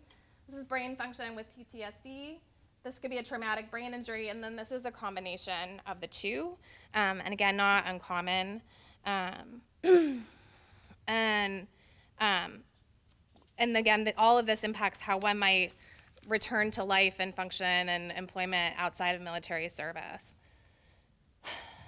This is brain function with PTSD. This could be a traumatic brain injury, and then this is a combination of the two. And again, not uncommon. And again, all of this impacts how one might return to life and function and employment outside of military service.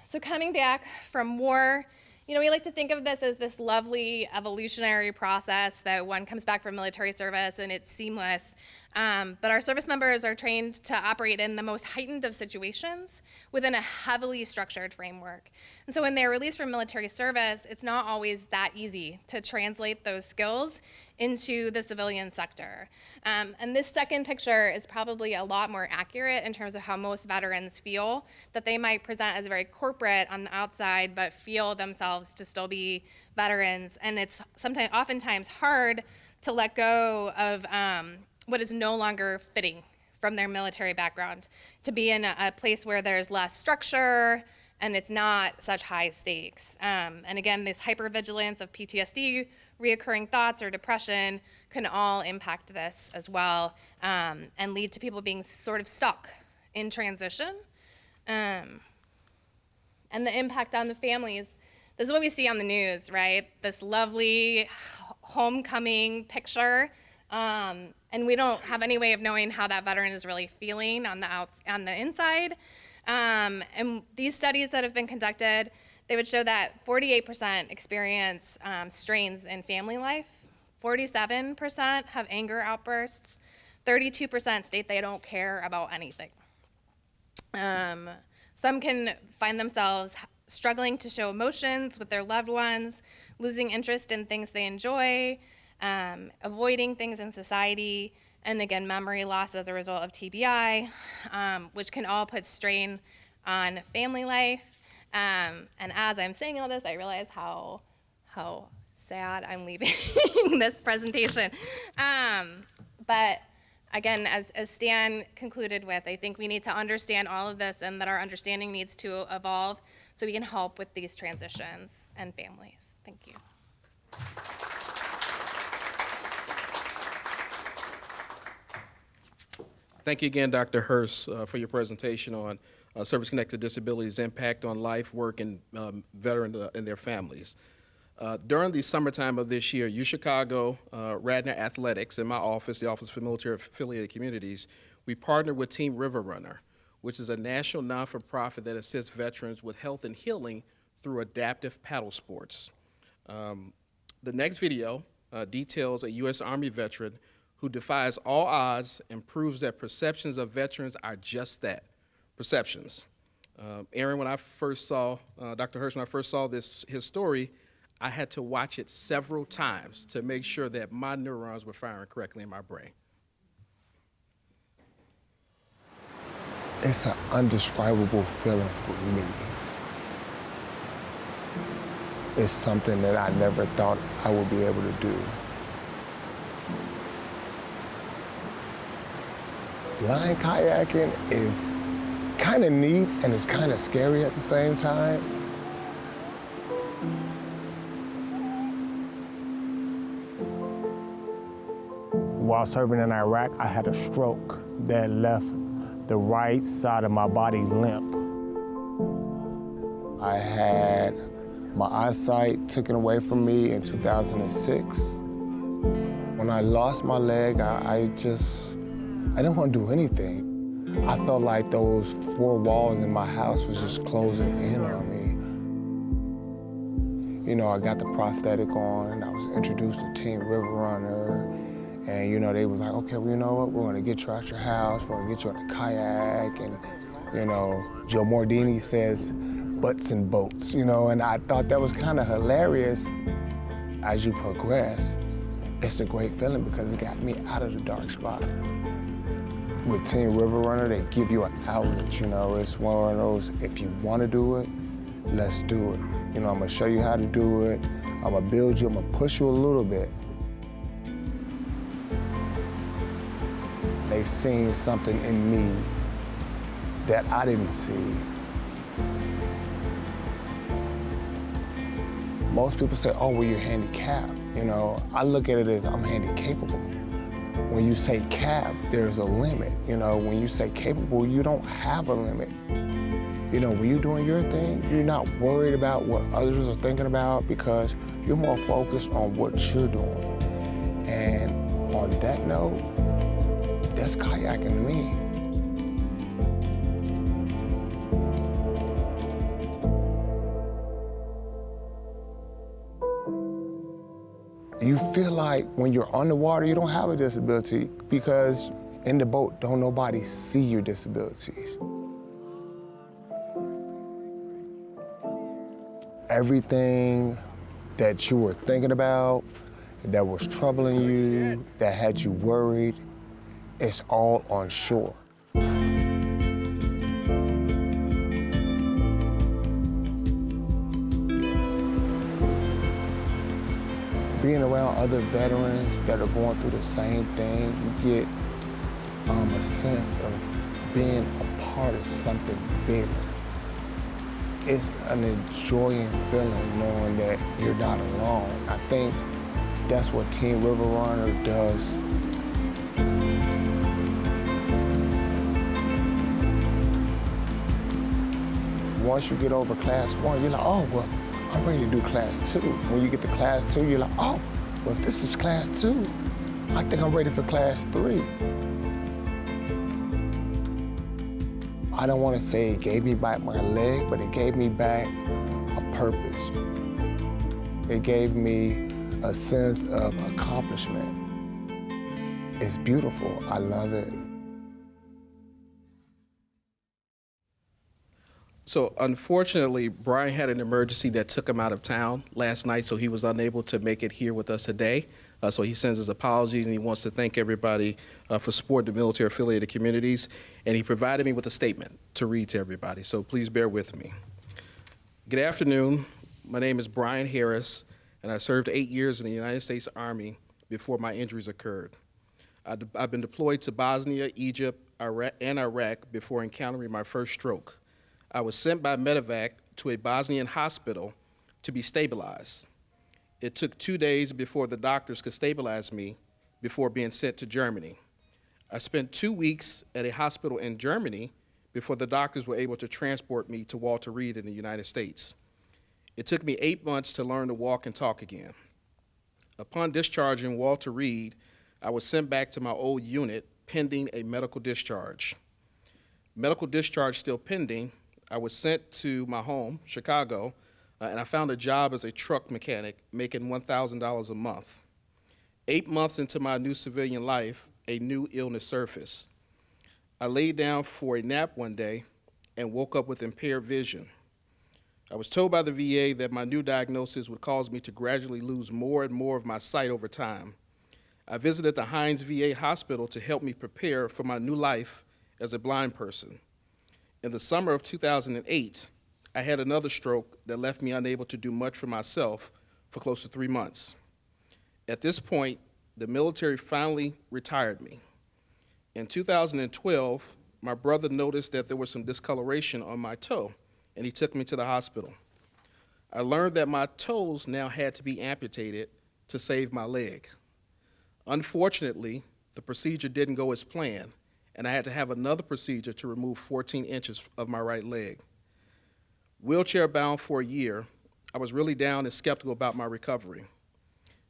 So coming back from war, we like to think of this as this lovely evolutionary process that one comes back from military service and it's seamless. But our service members are trained to operate in the most heightened of situations within a heavily structured framework. And so when they're released from military service, it's not always that easy to translate those skills into the civilian sector. And this second picture is probably a lot more accurate in terms of how most veterans feel, that they might present as very corporate on the outside, but feel themselves to still be veterans. And it's oftentimes hard to let go of what is no longer fitting from their military background, to be in a place where there's less structure and it's not such high stakes. And again, this hypervigilance of PTSD, reoccurring thoughts, or depression can all impact this as well, and lead to people being sort of stuck in transition. And the impact on the families, this is what we see on the news, right? This lovely homecoming picture. And we don't have any way of knowing how that veteran is really feeling on the inside. And these studies that have been conducted, they would show that 48% experience strains in family life, 47% have anger outbursts, 32% state they don't care about anything. Some can find themselves struggling to show emotions with their loved ones, losing interest in things they enjoy, avoiding things in society, and again, memory loss as a result of TBI, which can all put strain on family life. And as I'm saying all this, I realize how sad I'm leaving this presentation. But again, as Stan concluded with, I think we need to understand all of this, and that our understanding needs to evolve so we can help with these transitions and families. Thank you. Thank you again, Dr. Hurst, for your presentation on service-connected disabilities' impact on life, work, and veterans and their families. During the summertime of this year, UChicago, Radnor Athletics, and my office, the Office for Military Affiliated Communities, we partnered with Team River Runner, which is a national non-for-profit that assists veterans with health and healing through adaptive paddle sports. The next video details a U.S. Army veteran who defies all odds and proves that perceptions of veterans are just that, perceptions. Aaron, when I first saw, Dr. Hurst, when I first saw his story, I had to watch it several times to make sure that my neurons were firing correctly in my brain. It's an indescribable feeling for me. It's something that I never thought I would be able to do. Line kayaking is kind of neat and it's kind of scary at the same time. While serving in Iraq, I had a stroke that left the right side of my body limp. I had my eyesight taken away from me in 2006. When I lost my leg, I didn't want to do anything. I felt like those four walls in my house was just closing in on me. You know, I got the prosthetic on, and I was introduced to Team River Runner, and you know, they was like, okay, well, you know what, we're gonna get you out your house, we're gonna get you on a kayak, and you know, Joe Mordini says, butts and boats, you know, and I thought that was kind of hilarious. As you progress, it's a great feeling because it got me out of the dark spot. With Team River Runner, they give you an outlet, you know, it's one of those, if you wanna do it, let's do it. You know, I'm gonna show you how to do it, I'm gonna build you, I'm gonna push you a little bit. They seen something in me that I didn't see. Most people say, oh, well, you're handicapped. You know, I look at it as I'm handy-capable. When you say cap, there's a limit. You know, when you say capable, you don't have a limit. You know, when you're doing your thing, you're not worried about what others are thinking about because you're more focused on what you're doing. And on that note, that's kayaking to me. You feel like when you're on the water, you don't have a disability because in the boat, don't nobody see your disabilities. Everything that you were thinking about, that was troubling you, that had you worried, it's all on shore. Being around other veterans that are going through the same thing, you get a sense of being a part of something bigger. It's an enjoying feeling knowing that you're not alone. I think that's what Team River Runner does. Once you get over class 1, you're like, oh, well, I'm ready to do class 2. When you get to class 2, you're like, oh, well, if this is class 2, I think I'm ready for class 3. I don't want to say it gave me back my leg, but it gave me back a purpose. It gave me a sense of accomplishment. It's beautiful. I love it. So unfortunately, Brian had an emergency that took him out of town last night, so he was unable to make it here with us today. So he sends his apologies, and he wants to thank everybody for supporting the military-affiliated communities. And he provided me with a statement to read to everybody, so please bear with me. Good afternoon. My name is Brian Harris, and I served 8 years in the United States Army before my injuries occurred. I've been deployed to Bosnia, Egypt, and Iraq before encountering my first stroke. I was sent by medevac to a Bosnian hospital to be stabilized. It took 2 days before the doctors could stabilize me before being sent to Germany. I spent 2 weeks at a hospital in Germany before the doctors were able to transport me to Walter Reed in the United States. It took me 8 months to learn to walk and talk again. Upon discharging Walter Reed, I was sent back to my old unit pending a medical discharge. Medical discharge still pending, I was sent to my home, Chicago, and I found a job as a truck mechanic making $1,000 a month. 8 months into my new civilian life, a new illness surfaced. I laid down for a nap one day and woke up with impaired vision. I was told by the VA that my new diagnosis would cause me to gradually lose more and more of my sight over time. I visited the Hines VA hospital to help me prepare for my new life as a blind person. In the summer of 2008, I had another stroke that left me unable to do much for myself for close to 3 months. At this point, the military finally retired me. In 2012, my brother noticed that there was some discoloration on my toe, and he took me to the hospital. I learned that my toes now had to be amputated to save my leg. Unfortunately, the procedure didn't go as planned, and I had to have another procedure to remove 14 inches of my right leg. Wheelchair-bound for a year, I was really down and skeptical about my recovery.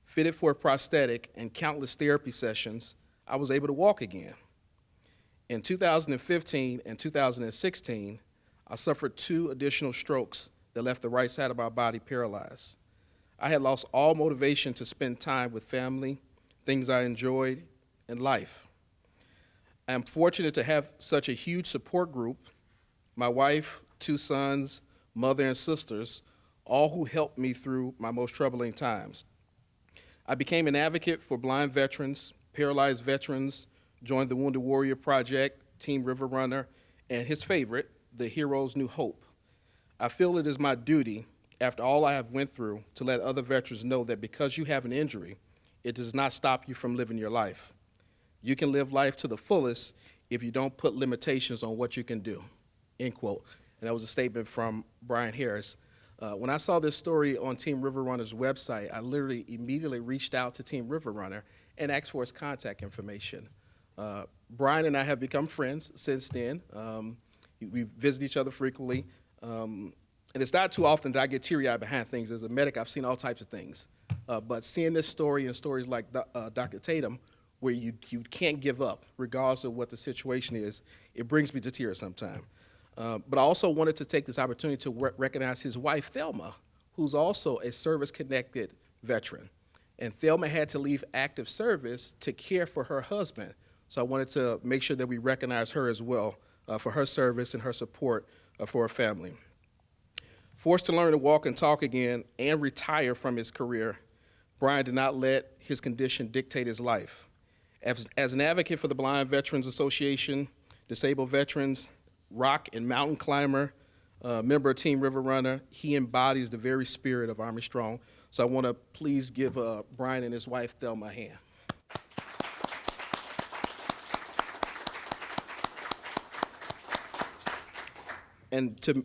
Fitted for a prosthetic and countless therapy sessions, I was able to walk again. In 2015 and 2016, I suffered 2 additional strokes that left the right side of my body paralyzed. I had lost all motivation to spend time with family, things I enjoyed, and life. I am fortunate to have such a huge support group, my wife, 2 sons, mother, and sisters, all who helped me through my most troubling times. I became an advocate for blind veterans, paralyzed veterans, joined the Wounded Warrior Project, Team River Runner, and his favorite, the Heroes New Hope. I feel it is my duty, after all I have went through, to let other veterans know that because you have an injury, it does not stop you from living your life. You can live life to the fullest if you don't put limitations on what you can do, end quote. And that was a statement from Brian Harris. When I saw this story on Team River Runner's website, I literally immediately reached out to Team River Runner and asked for his contact information. Brian and I have become friends since then. We visit each other frequently. And it's not too often that I get teary-eyed behind things. As a medic, I've seen all types of things. But seeing this story and stories like Dr. Tatum, where you can't give up, regardless of what the situation is, it brings me to tears sometimes. But I also wanted to take this opportunity to recognize his wife, Thelma, who's also a service-connected veteran. And Thelma had to leave active service to care for her husband. So I wanted to make sure that we recognize her as well for her service and her support for her family. Forced to learn to walk and talk again and retire from his career, Brian did not let his condition dictate his life. As an advocate for the Blind Veterans Association, disabled veterans, rock and mountain climber, member of Team River Runner, he embodies the very spirit of Army Strong. So I want to please give Brian and his wife, Thelma, a hand. And to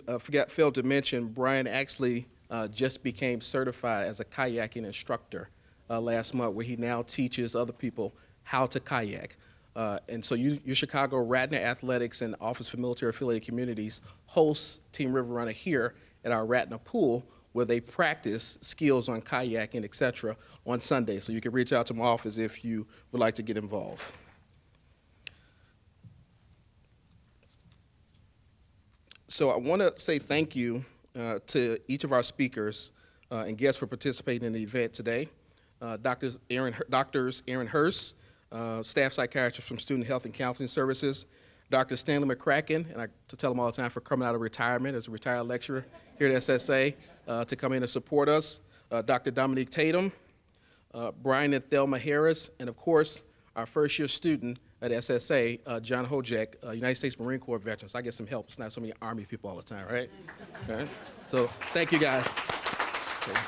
failed to mention, Brian actually just became certified as a kayaking instructor last month, where he now teaches other people how to kayak. And so UChicago Radnor Athletics and Office for Military Affiliated Communities hosts Team River Runner here at our Radnor pool, where they practice skills on kayaking, et cetera, on Sunday. So you can reach out to my office if you would like to get involved. So I want to say thank you to each of our speakers and guests for participating in the event today. Doctors Aaron Hurst, staff psychiatrist from Student Health and Counseling Services, Dr. Stanley McCracken, and I tell him all the time for coming out of retirement as a retired lecturer here at SSA to come in and support us, Dr. Dominique Tatum, Brian and Thelma Harris, and of course, our first year student at SSA, John Hojek, United States Marine Corps veteran. So I get some help. It's not so many Army people all the time, right? Okay. So thank you guys. Okay.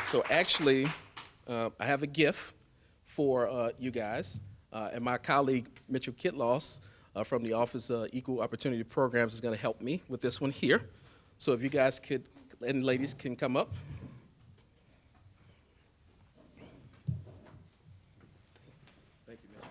So actually, I have a gift for you guys, and my colleague Mitchell Kitloss from the Office of Equal Opportunity Programs is going to help me with this one here. So if you guys could, and ladies can come up. Thank you, Mitchell.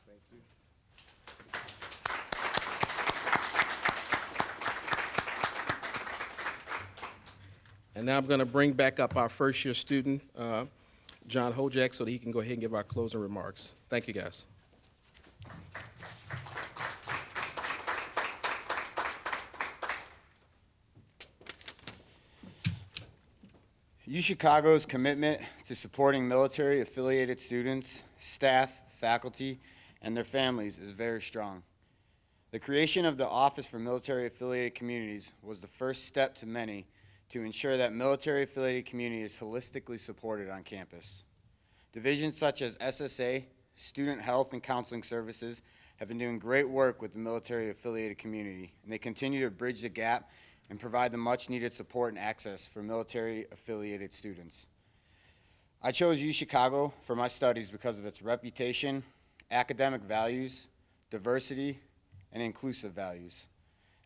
Thank you. And now I'm going to bring back up our first year student, John Hojek, so that he can go ahead and give our closing remarks. Thank you, guys. UChicago's commitment to supporting military-affiliated students, staff, faculty, and their families is very strong. The creation of the Office for Military-Affiliated Communities was the first step to many to ensure that military-affiliated community is holistically supported on campus. Divisions such as SSA, Student Health and Counseling Services have been doing great work with the military-affiliated community, and they continue to bridge the gap and provide the much-needed support and access for military-affiliated students. I chose UChicago for my studies because of its reputation, academic values, diversity, and inclusive values.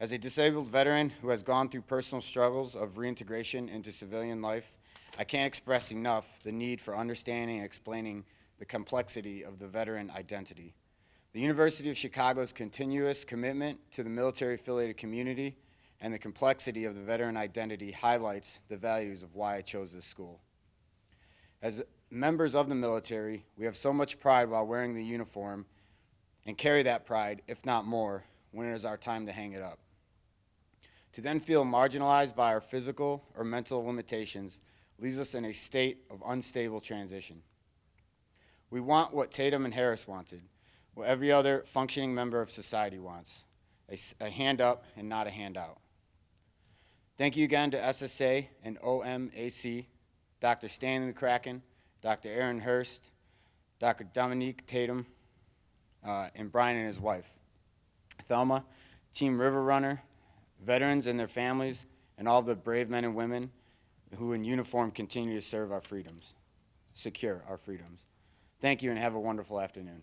As a disabled veteran who has gone through personal struggles of reintegration into civilian life, I can't express enough the need for understanding and explaining the complexity of the veteran identity. The University of Chicago's continuous commitment to the military-affiliated community and the complexity of the veteran identity highlights the values of why I chose this school. As members of the military, we have so much pride while wearing the uniform and carry that pride, if not more, when it is our time to hang it up. To then feel marginalized by our physical or mental limitations leaves us in a state of unstable transition. We want what Tatum and Harris wanted, what every other functioning member of society wants, a hand up and not a handout. Thank you again to SSA and OMAC, Dr. Stanley McCracken, Dr. Aaron Hurst, Dr. Dominique Tatum, and Brian and his wife, Thelma, Team River Runner, veterans and their families, and all the brave men and women who in uniform continue to serve our freedoms, secure our freedoms. Thank you and have a wonderful afternoon.